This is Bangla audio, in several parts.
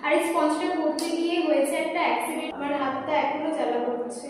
আর এই স্পঞ্জটা করতে গিয়ে হয়েছে একটা অ্যাক্সিডেন্ট, আমার হাতটা এখনো জ্বালা করছে।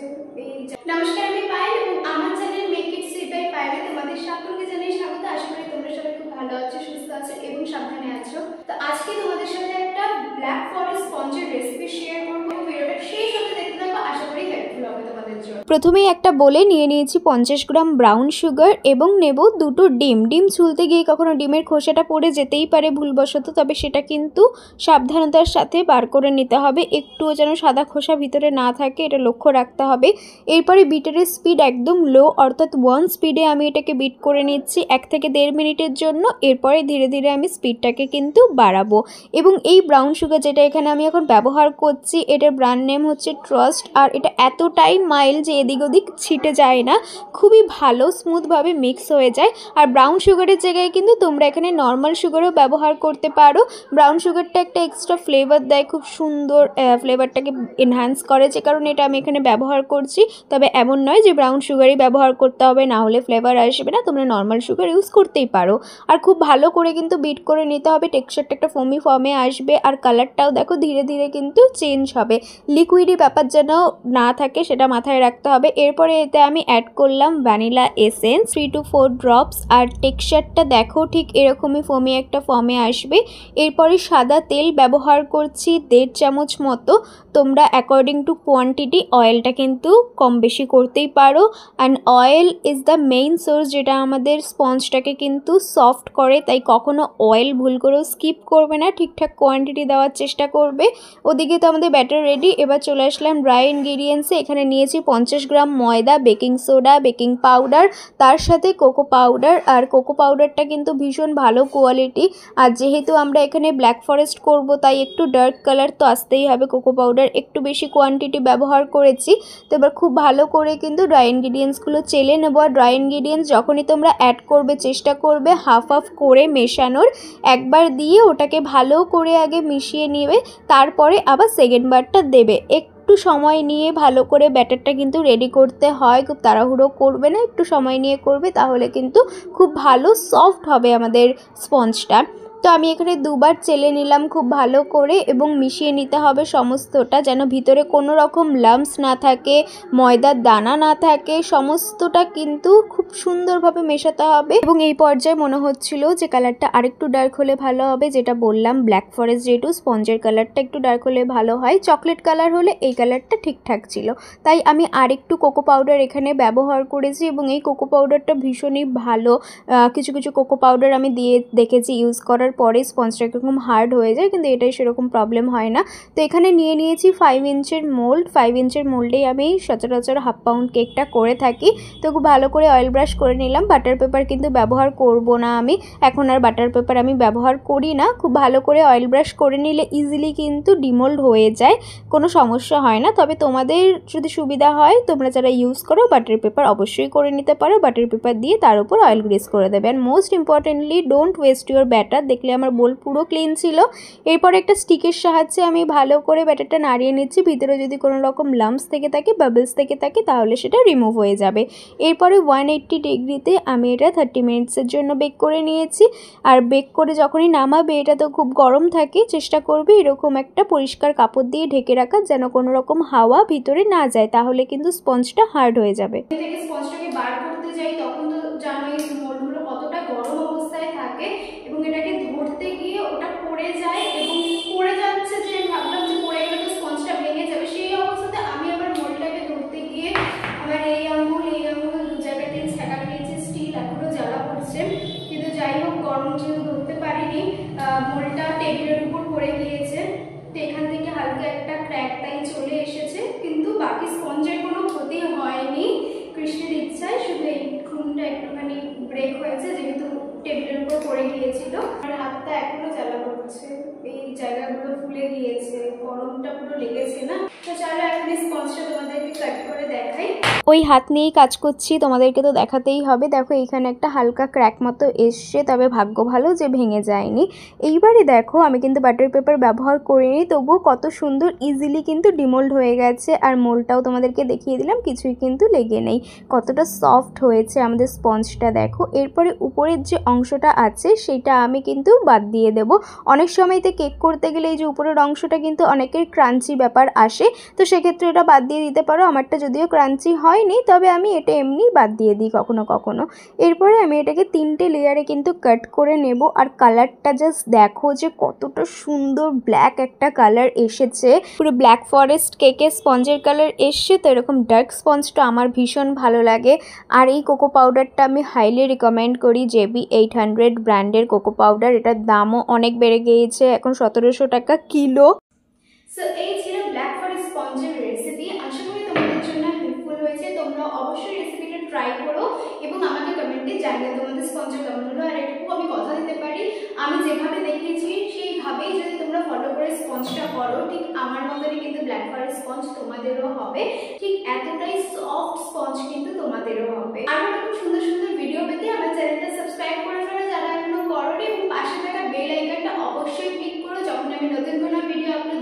নমস্কার, আমি পায়েল এবং আমার channel make it sip by পায়েলে তোমাদের সকলকে জানাই স্বাগত। আশা করি তোমরা সবাই খুব ভালো আছো, সুস্থ আছো এবং সাবধানে আছো। তো আজকে তোমাদের সাথে একটা ব্ল্যাক ফরেস্ট স্পঞ্জের রেসিপি শেয়ার করবো। ভিডিওটা শেষ অবধি দেখতে থাকো, আশা করি হেল্পফুল হবে তোমাদের জন্য। প্রথমেই একটা বলে নিয়ে নিয়েছি 50 গ্রাম ব্রাউন সুগার এবং নেব দুটো ডিম। ডিম ছুলতে গিয়ে কখনো ডিমের খোসাটা পড়ে যেতেই পারে ভুলবশত, তবে সেটা কিন্তু সাবধানতার সাথে বার করে নিতে হবে, একটুও যেন সাদা খোসা ভিতরে না থাকে, এটা লক্ষ্য রাখতে হবে। এরপরে বিটারের স্পিড একদম লো, অর্থাৎ 1 স্পিডে আমি এটাকে বিট করে নিচ্ছি 1 থেকে 1.5 মিনিটের জন্য। এরপরে ধীরে ধীরে আমি স্পিডটাকে কিন্তু বাড়াবো। এবং এই ব্রাউন সুগার যেটা এখানে আমি এখন ব্যবহার করছি, এটার ব্র্যান্ড নেম হচ্ছে ট্রাস্ট। আর এটা এতটাই মাইল্ড যে এদিক ওদিক ছিটে যায় না, খুবই ভালো স্মুথভাবে মিক্স হয়ে যায়। আর ব্রাউন সুগারের জায়গায় কিন্তু তোমরা এখানে নর্মাল সুগারও ব্যবহার করতে পারো। ব্রাউন সুগারটা একটা এক্সট্রা ফ্লেভার দেয়, খুব সুন্দর ফ্লেভারটাকে এনহ্যান্স করে, যে কারণে এটা আমি এখানে ব্যবহার করছি। তবে এমন নয় যে ব্রাউন সুগারই ব্যবহার করতে হবে, না হলে ফ্লেভার আসবে না, তোমরা নর্মাল সুগার ইউজ করতেই পারো। আর খুব ভালো করে কিন্তু বিট করে নিতে হবে, টেক্সচারটা একটা ফোমি ফর্মে আসবে। আর কালারটাও দেখো ধীরে ধীরে কিন্তু চেঞ্জ হবে, লিকুইডি ব্যাপার যেন না থাকে সেটা মাথায় রাখতে হবে। এরপরে এতে আমি অ্যাড করলাম ভ্যানিলা এসেন্স 3 to 4 ড্রপস। আর টেক্সচারটা দেখো ঠিক এরকমই ফোমি একটা ফর্মে আসবে। এরপরে সাদা তেল ব্যবহার করছি 1.5 চামচ মতো। তোমরা অ্যাকর্ডিং টু কোয়ান্টিটি অয়েলটা কিন্তু কম বেশি করতেই পারো। And oil is the main source যেটা আমাদের স্পঞ্জটাকে কিন্তু সফট করে, তাই কখনো অয়েল ভুল করেও স্কিপ করবে না, ঠিকঠাক কোয়ান্টিটি দেওয়ার চেষ্টা করবে। ওদিকে তো আমাদের ব্যাটার রেডি। এবার চলে আসলাম ড্রাই ইনগ্রিডিয়েন্টসে। এখানে নিয়েছি 50 গ্রাম ময়দা, বেকিং সোডা, বেকিং পাউডার, তার সাথে কোকো পাউডার। আর কোকো পাউডারটা কিন্তু ভীষণ ভালো কোয়ালিটি। আর যেহেতু আমরা এখানে ব্ল্যাক ফরেস্ট করব, তাই একটু ডার্ক কালার তো আসতেই হবে। কোকো পাউডার একটু বেশি কোয়ান্টিটি ব্যবহার করেছি। তো এবার খুব ভালো করে কিন্তু ড্রাই ইনগ্রিডিয়েন্টসগুলো চেলে নেবো। আর ড্রাই ইনগ্রিডিয়েন্টস যখনই তোমরা অ্যাড করবে চেষ্টা করবে হাফ হাফ করে মেশানোর। একবার দিয়ে ওটাকে ভালো করে আগে মিশিয়ে নেবে, তারপরে আবার সেকেন্ড বারটা দেবে। একটু সময় নিয়ে ভালো করে ব্যাটারটা কিন্তু রেডি করতে হয়, খুব তাড়াহুড়ো করবে না, একটু সময় নিয়ে করবে, তাহলে কিন্তু খুব ভালো সফট হবে আমাদের স্পঞ্জটা। তো আমি এখানে দুবার চেলে নিলাম খুব ভালো করে, এবং মিশিয়ে নিতে হবে সমস্তটা, যেন ভিতরে কোনো রকম লাম্পস না থাকে, ময়দার দানা না থাকে, সমস্তটা কিন্তু খুব সুন্দরভাবে মেশাতে হবে। এবং এই পর্যায়ে মনে হচ্ছিল যে কালারটা আরেকটু ডার্ক হলে ভালো হবে, যেটা বললাম ব্ল্যাক ফরেস্ট যেহেতু স্পঞ্জের কালারটা একটু ডার্ক হলে ভালো হয়, চকলেট কালার হলে এই কালারটা ঠিকঠাক ছিল। তাই আমি আরেকটু কোকো পাউডার এখানে ব্যবহার করেছি, এবং এই কোকো পাউডারটা ভীষণই ভালো। কিছু কিছু কোকো পাউডার আমি দিয়ে দেখেছি ইউজ করার পরে স্পঞ্জটা এরকম হার্ড হয়ে যায়, কিন্তু এটাই সেরকম প্রবলেম হয় না। তো এখানে নিয়ে নিয়েছি 5 ইঞ্চের মোল্ড। 5 ইঞ্চের মোল্ডেই আমি সচরাচর হাফ পাউন্ড কেকটা করে থাকি। তো খুব ভালো করে অয়েল ব্রাশ করে নিলাম। বাটার পেপার কিন্তু ব্যবহার করব না আমি, এখন আর বাটার পেপার আমি ব্যবহার করি না। খুব ভালো করে অয়েল ব্রাশ করে নিলে ইজিলি কিন্তু ডিমোল্ড হয়ে যায়, কোনো সমস্যা হয় না। তবে তোমাদের যদি সুবিধা হয়, তোমরা যারা ইউজ করো বাটার পেপার অবশ্যই করে নিতে পারো। বাটার পেপার দিয়ে তার উপর অয়েল গ্রিস করে দেবে। And most importantly don't waste your batter. দেখলে আমার বোল পুরো ক্লিন ছিল। এরপর একটা স্টিকের সাহায্যে আমি ভালো করে ব্যাটারটা নাড়িয়ে নিচ্ছি। ভিতরে যদি কোনো রকম লাম্পস থেকে থাকে, বাবলস থেকে থাকে, তাহলে সেটা রিমুভ হয়ে যাবে। এরপরে 180 ডিগ্রিতে আমি এটা 30 মিনিটসের জন্য বেক করে নিয়েছি। আর বেক করে যখনই নামাবে, এটা তো খুব গরম থাকে, চেষ্টা করবে এরকম একটা পরিষ্কার কাপড় দিয়ে ঢেকে রাখার, যেন কোনো রকম হাওয়া ভিতরে না যায়, তাহলে কিন্তু স্পঞ্জটা হার্ড হয়ে যাবে। থেকে স্পঞ্জটাকে বার করতে যাই তখন তো জানোই মোল্ডগুলো কতটা গরম অবস্থায় থাকে, এবং এটাকে ধরতে গিয়ে ওটা পড়ে যায়, এবং পড়ে যাচ্ছে যে ভাবলাম যে পড়ে গেলে তো স্পঞ্জটা ভেঙে যাবে। সেই অবস্থাতে আমি আবার মোল্ডটাকে ধরতে গিয়ে আমার এই আঙুল দু জায়গাতে ছ্যাঁকা খেয়েছে, স্টিল এখনো জ্বালা করছে। কিন্তু যাই হোক, গরম যেহেতু ধরতে পারিনি, মোল্ডটা টেবিলের উপর পড়ে গিয়েছে। তো এখান থেকে হালকা একটা ক্র্যাক তাই চলে এসেছে, কিন্তু বাকি স্পঞ্জের কোনো ক্ষতি হয়নি কৃষ্ণের ইচ্ছায়। শুধু এই খুনটা একটুখানি ব্রেক হয়েছে, যেহেতু টেবিলের উপর পড়ে গিয়েছিল। আর হাতটা এখনো জ্বালা করছে, এই জায়গাগুলো ফুলে গিয়েছে, গরমটা পুরো লেগেছে না। তো চলো এখন স্পঞ্জটা তোমাদেরকে কাট করে দেখাই। ওই হাত নিয়েই কাজ করছি, তোমাদেরকে তো দেখাতেই হবে। দেখো এইখানে একটা হালকা ক্র্যাক মতো এসছে, তবে ভাগ্য ভালো যে ভেঙে যায়নি। এইবারে দেখো আমি কিন্তু বাটার পেপার ব্যবহার করিনি, তবুও কত সুন্দর ইজিলি কিন্তু ডিমোল্ড হয়ে গেছে। আর মোল্ডটাও তোমাদেরকে দেখিয়ে দিলাম, কিছুই কিন্তু লেগে নেই। কতটা সফট হয়েছে আমাদের স্পঞ্জটা দেখো। এরপরে উপরের যে অংশটা আছে সেটা আমি কিন্তু বাদ দিয়ে দেব। অনেক সময়তে কেক করতে গেলে এই যে উপরের অংশটা কিন্তু অনেকের ক্রাঞ্চি ব্যাপার আসে, তো সেক্ষেত্রে এটা বাদ দিয়ে দিতে পারো। আমারটা যদিও ক্রাঞ্চি হয়নি, তবে আমি এটা এমনি বাদ দিয়ে দিই কখনো কখনো। এরপরে আমি এটাকে 3টে লেয়ারে কিন্তু কাট করে নেব। আর কালারটা জাস্ট দেখো যে কতটা সুন্দর ব্ল্যাক একটা কালার এসেছে, পুরো ব্ল্যাক ফরেস্ট কেকের স্পঞ্জের কালার এসছে। তো এরকম ডার্ক স্পঞ্জটা আমার ভীষণ ভালো লাগে। আর এই কোকো পাউডারটা আমি হাইলি রিকমেন্ড করি, JB800 ব্র্যান্ডের কোকো পাউডার। এটার দামও অনেক বেড়ে গিয়েছে, এখন 1700 টাকা কিলো। সো এই ছিল ব্ল্যাক ফরেস্ট স্পঞ্জের রেসিপি। আশা করি তোমাদের জন্য হেল্পফুল হয়েছে। তোমরা অবশ্যই রেসিপিটা ট্রাই করো এবং আমাকে কমেন্টে জানিয়ে তোমাদের স্পঞ্জটা কেমন হলো। আর এটুকু আমি কথা দিতে পারি, আমি যেভাবে দেখিয়েছি সেইভাবেই যদি তোমরা ফলো করে স্পঞ্জটা করো, ঠিক আমার মতনই কিন্তু ব্ল্যাক ফরেস্ট স্পঞ্জ তোমাদেরও হবে। ঠিক এতটাই সফট স্পঞ্জ কিন্তু তোমাদেরও হবে। আর এরকম সুন্দর সুন্দর ভিডিও পেতে আমার চ্যানেলটা সাবস্ক্রাইব করে ফেলো যারা এখনো করোনি, এবং পাশে থাকা বেল আইকনটা অবশ্যই ক্লিক করো। যখন আমি নতুন কোনো ভিডিও আপলোড